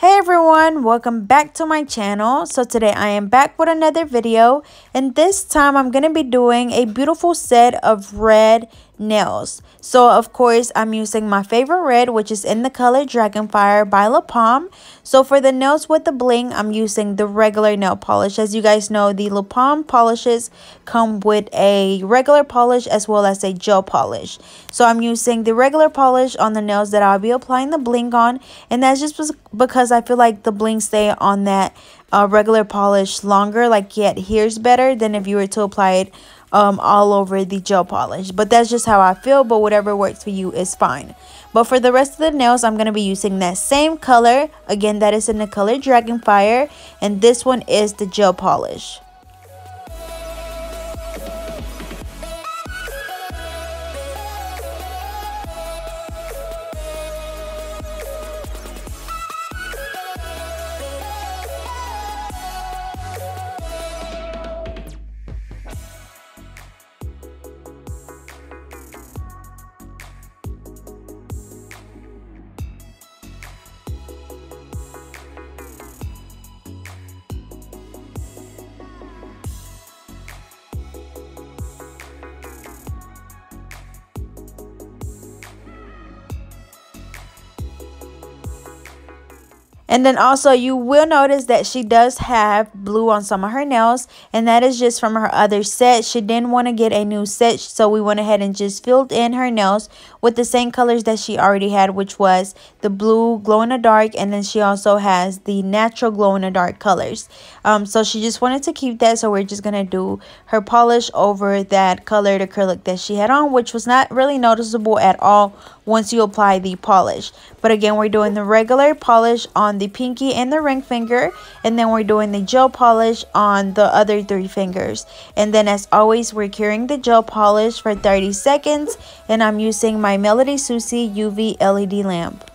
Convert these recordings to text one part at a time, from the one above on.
Hey everyone, welcome back to my channel. So today I am back with another video, and this time I'm going to be doing a beautiful set of red nails. So of course I'm using my favorite red, which is in the color Dragonfire by La Palm. So for the nails with the bling, I'm using the regular nail polish. As you guys know, the La Palm polishes come with a regular polish as well as a gel polish. So I'm using the regular polish on the nails that I'll be applying the bling on, and that's just because I feel like the bling stay on that regular polish longer, like it adheres better than if you were to apply it all over the gel polish. But that's just how I feel, but whatever works for you is fine. But for the rest of the nails, I'm going to be using that same color. Again, that is in the color Dragonfire, and this one is the gel polish. And then also you will notice that she does have blue on some of her nails, and that is just from her other set. She didn't want to get a new set, so we went ahead and just filled in her nails with the same colors that she already had, which was the blue glow in the dark, and then she also has the natural glow in the dark colors. So she just wanted to keep that, so we're just going to do her polish over that colored acrylic that she had on, which was not really noticeable at all once you apply the polish. But again, we're doing the regular polish on the pinky and the ring finger, and then we're doing the gel polish on the other 3 fingers. And then as always, we're curing the gel polish for 30 seconds, and I'm using my Melody Susie UV LED lamp.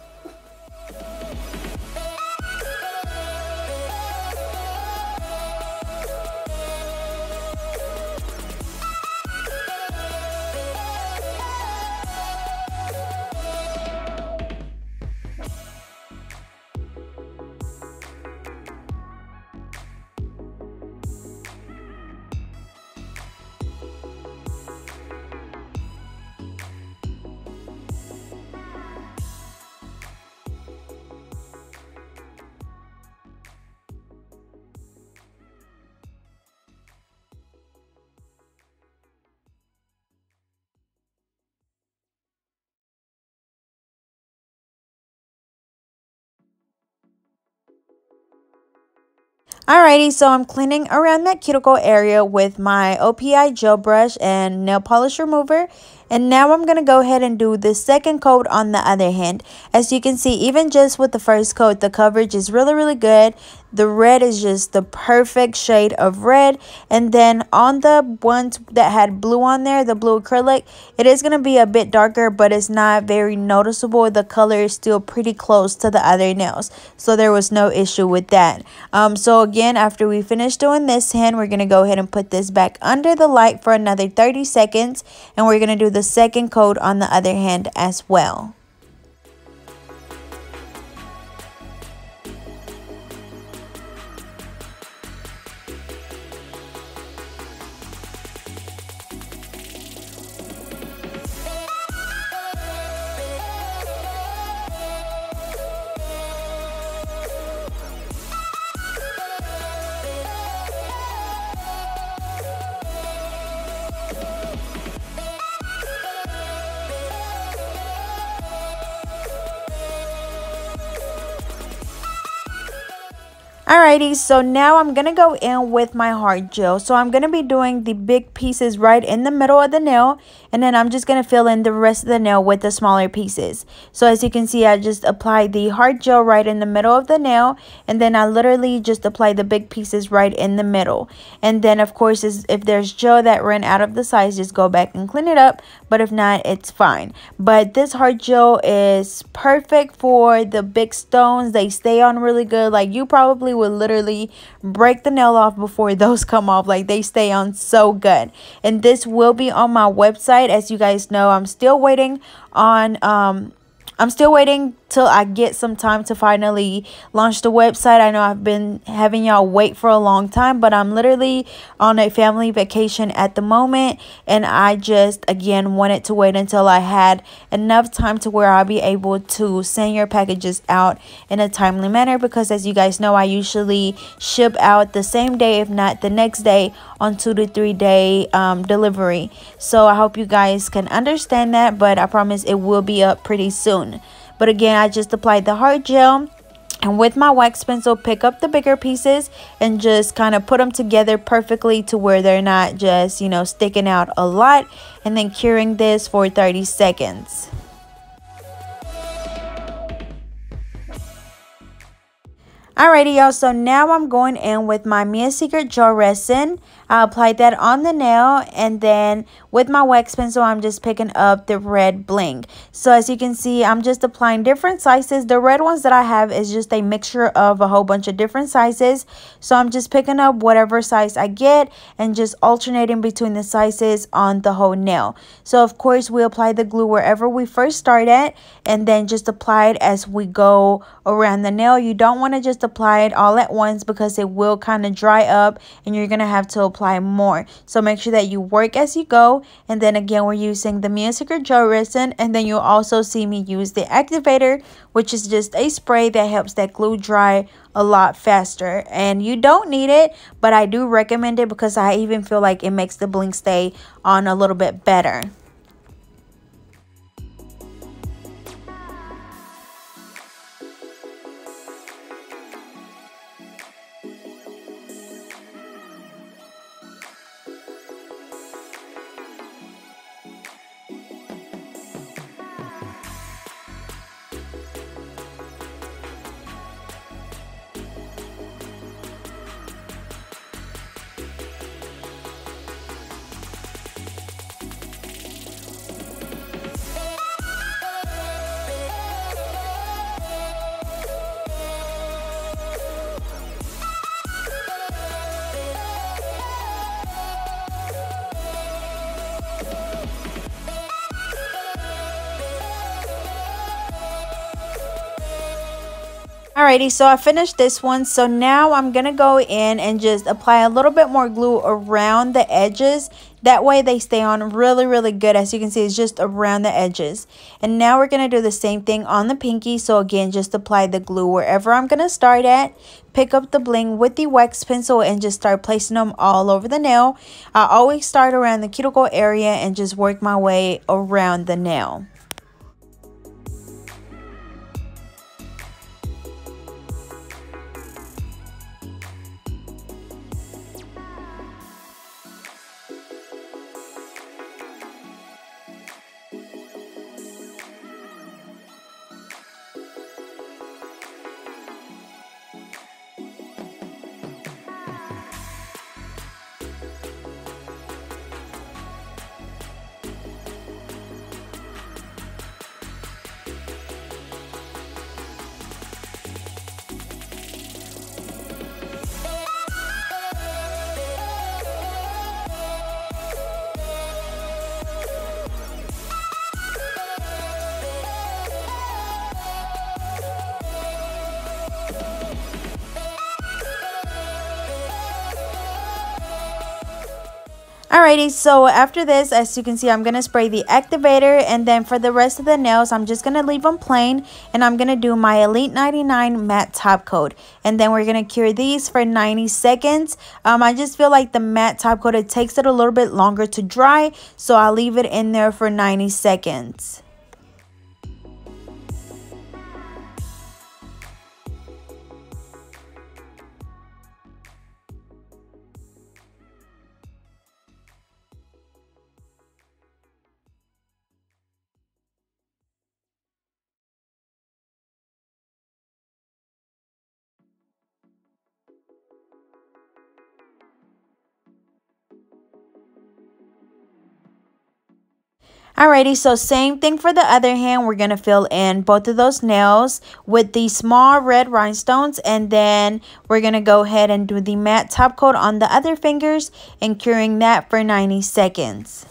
Alrighty, so I'm cleaning around that cuticle area with my OPI gel brush and nail polish remover. And now I'm going to go ahead and do the second coat on the other hand. As you can see, even just with the first coat, the coverage is really good. The red is just the perfect shade of red. And then on the ones that had blue on there, the blue acrylic, it is going to be a bit darker, but it's not very noticeable. The color is still pretty close to the other nails, so there was no issue with that. So again, after we finish doing this hand, we're going to go ahead and put this back under the light for another 30 seconds, and we're going to do the second coat on the other hand as well. Alrighty, so now I'm going to go in with my hard gel. So I'm going to be doing the big pieces right in the middle of the nail, and then I'm just going to fill in the rest of the nail with the smaller pieces. So as you can see, I just applied the hard gel right in the middle of the nail, and then I literally just applied the big pieces right in the middle. And then of course, if there's gel that ran out of the size, just go back and clean it up, but if not, it's fine. But this hard gel is perfect for the big stones. They stay on really good. Like, you probably would literally break the nail off before those come off. Like, they stay on so good. And this will be on my website. As you guys know, I'm still waiting till I get some time to finally launch the website. I know I've been having y'all wait for a long time, but I'm literally on a family vacation at the moment, and I just again wanted to wait until I had enough time to where I'll be able to send your packages out in a timely manner, because as you guys know, I usually ship out the same day, if not the next day, on 2 to 3 day delivery. So I hope you guys can understand that, but I promise it will be up pretty soon. But again, I just applied the hard gel, and with my wax pencil, pick up the bigger pieces and just kind of put them together perfectly to where they're not just, you know, sticking out a lot, and then curing this for 30 seconds. Alrighty, y'all, so now I'm going in with my Mia Secret Gel Resin. I applied that on the nail, and then with my wax pencil, I'm just picking up the red bling. So as you can see, I'm just applying different sizes. The red ones that I have is just a mixture of a whole bunch of different sizes. So I'm just picking up whatever size I get and just alternating between the sizes on the whole nail. So of course, we apply the glue wherever we first start at, and then just apply it as we go around the nail. You don't want to just apply it all at once, because it will kind of dry up and you're going to have to apply more. So make sure that you work as you go. And then again, we're using the Mia Secret Gel Resin, and then you'll also see me use the activator, which is just a spray that helps that glue dry a lot faster. And you don't need it, but I do recommend it because I even feel like it makes the bling stay on a little bit better. Alrighty, so I finished this one. So now I'm going to go in and just apply a little bit more glue around the edges. That way they stay on really good. As you can see, it's just around the edges. And now we're going to do the same thing on the pinky. So again, just apply the glue wherever I'm going to start at. Pick up the bling with the wax pencil and just start placing them all over the nail. I always start around the cuticle area and just work my way around the nail. Alrighty, so after this, as you can see, I'm going to spray the activator, and then for the rest of the nails, I'm just going to leave them plain, and I'm going to do my Elite 99 matte top coat, and then we're going to cure these for 90 seconds. I just feel like the matte top coat, it takes it a little bit longer to dry, so I'll leave it in there for 90 seconds. Alrighty, so same thing for the other hand. We're going to fill in both of those nails with the small red rhinestones, and then we're going to go ahead and do the matte top coat on the other fingers and curing that for 90 seconds.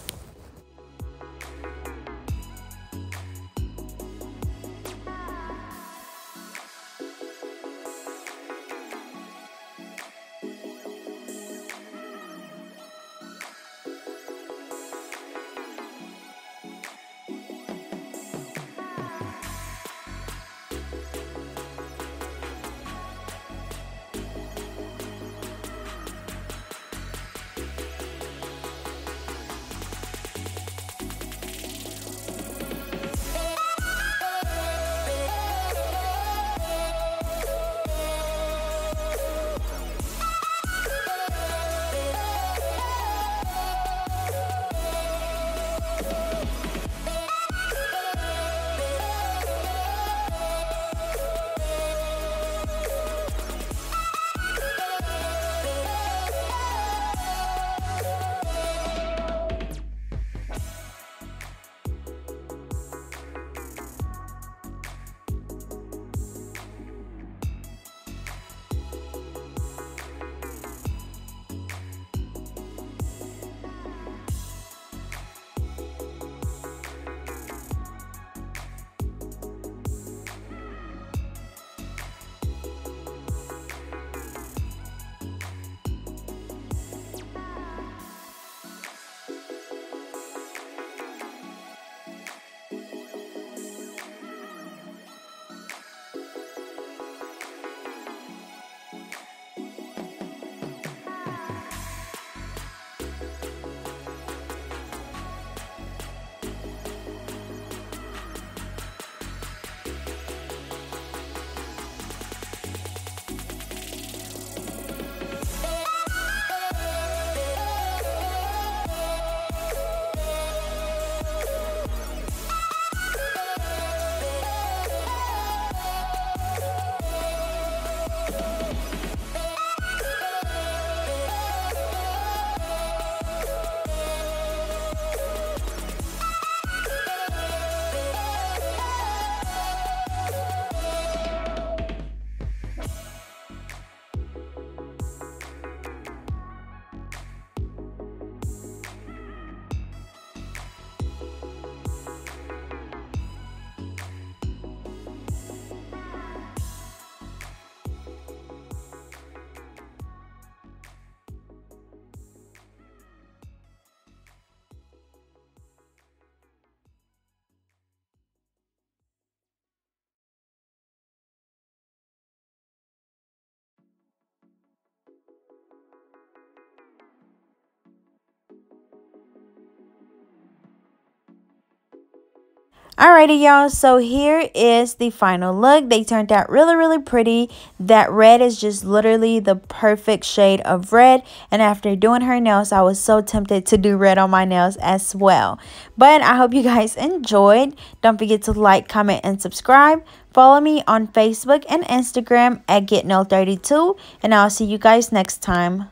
Alrighty, y'all, so here is the final look. They turned out really pretty. That red is just literally the perfect shade of red, and after doing her nails, I was so tempted to do red on my nails as well. But I hope you guys enjoyed. Don't forget to like, comment, and subscribe. Follow me on Facebook and Instagram at GetNail32, and I'll see you guys next time.